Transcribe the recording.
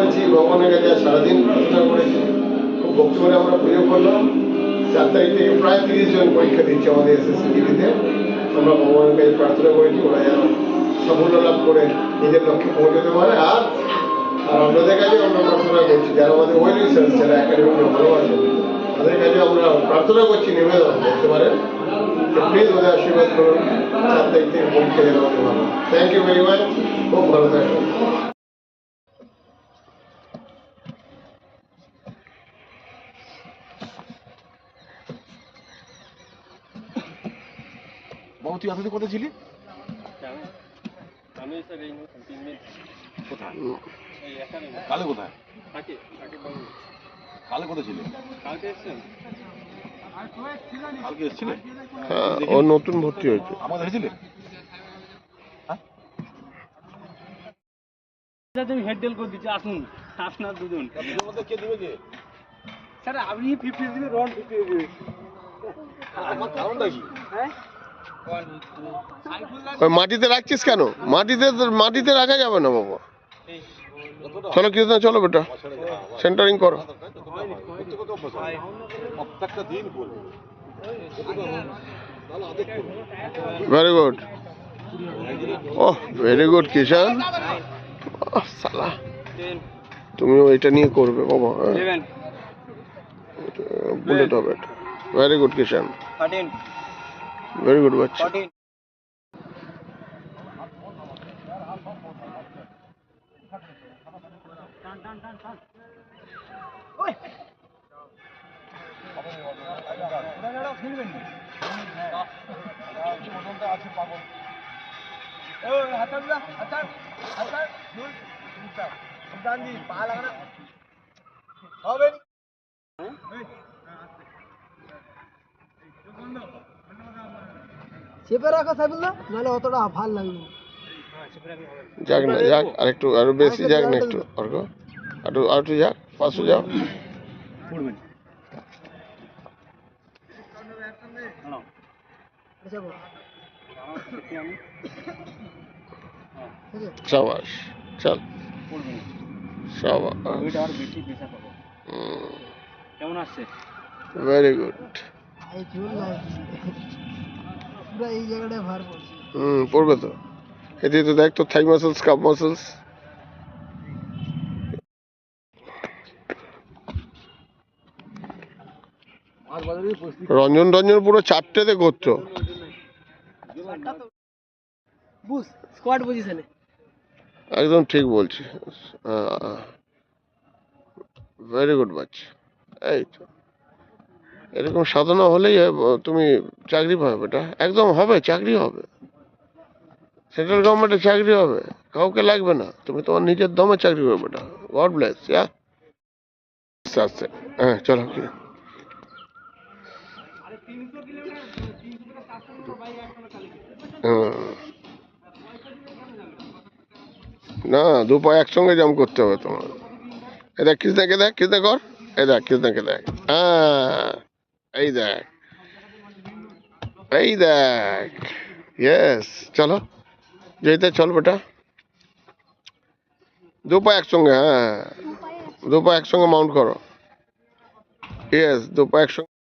করেছি ভগবানের কাছে, সারাদিন প্রার্থনা করেছি, খুব ভক্তি করে আমরা পুজো করলাম। 4 তারিখ থেকে প্রায় 30 জন পরীক্ষা দিচ্ছে আমাদের এসএসসি জিডিতে। আমরা ভগবানের কাছে প্রার্থনা করেছি ওরা যেন সাফল্য লাভ করে নিজের লক্ষ্যে পৌঁছতে পারে। আর আপনাদের কাছে আমরা প্রার্থনা করছি, যারা আমাদের ওয়েল উইশার্স, যারা একাডেমিকে ভালোবাসেন, তাদের কাছে আমরা প্রার্থনা করছি, নিবেদন করতে পারেন প্লিজ ওদের আশীর্বাদ করুন, 4 তারিখ থেকে পরীক্ষা যেন আমাদের ভালো। থ্যাংক ইউ ভেরি মাচ, খুব ভালো থাকবেন। বাবা তুই এতদিন কোথায় ছিলি? আমি স্যার এই 3 দিন কোথায়? এই একাডেমি কালে কোথায়? থাকে বাবু কালে কোথায় ছিলি? কালকে এসেছেন? কালকে এসেছিলে? হ্যাঁ, ও নতুন ভর্তি হয়েছে। আমাদের হয়েছিলে? তুমি হেড ডেল করে দিচ্ছি, আসুন আপনার দুজন। দুটোর মধ্যে কে দিবে কে? স্যার আপনি 50 দিবেন, রন 50 দিবেন। আমার কারণটা কি? হ্যাঁ ওই মাটিতে রাখছিস কেন? মাটিতে রাখা যাবে না বাবা। চলো কৃষ্ণ, চলো বেটা, সেন্টারিং করো। প্রত্যেকটা দিন করবে। ভেরি গুড, ওহ ভেরি গুড কিষান। সালা তুমিও এটা নিয়ে করবে বাবা, বুলেট হবে। ভেরি গুড কিষান, 13 ভেরি গুড বাচ্চা। 14 চেপে রাখা সাইবুল্লাহ, নাহলে অতটা ভাল লাগবে না। যাক না যাক, আরেকটু আরো বেশি যাক না, একটু অর্ঘ আরেকটু যাক, 500 যাও। পড়বেন আচ্ছা বল। ঠিক আছে সাবাস, চল পড়বেন সাবাস, ওইটা আর বেশি পেশা পাবো। কেমন আসছে? Very good. এই চুল লাগছে পুরো, এই জায়গাটায় ভার পড়ছে। পড়বে তো। এদিকে তো দেখ তো, থাই মাসেলস, কাপ মাসেলস। রঞ্জন পুরো 4টেতে করতো। বুঝ স্কোয়াড পজিশনে একদম ঠিক বলছি। ভেরি গুড বাচ্চা। এই তো এরকম সাধনা হলেই তুমি চাকরি পাবে বেটা, একদম হবে, চাকরি হবে, সেন্ট্রাল গভর্নমেন্টের চাকরি হবে, কাউকে লাগবে না, তুমি তোমার নিজের দমে চাকরি করবে বেটা। God bless. আস্তে আস্তে, হ্যাঁ চলো। না, 2 পা একসঙ্গে জাম্প করতে হবে তোমার। এ দেখ কৃষ্ণাকে, দেখ কৃষ্ণা কর, এই দেখ কৃষ্ণাকে দেখ, এই দেখ, এই দেখ, ইয়েস। চলো জয়িতা, চল বেটা, 2 পা একসঙ্গে, হ্যাঁ 2 পা একসঙ্গে মাউন্ট করো, ইয়েস 2 পা একসঙ্গে।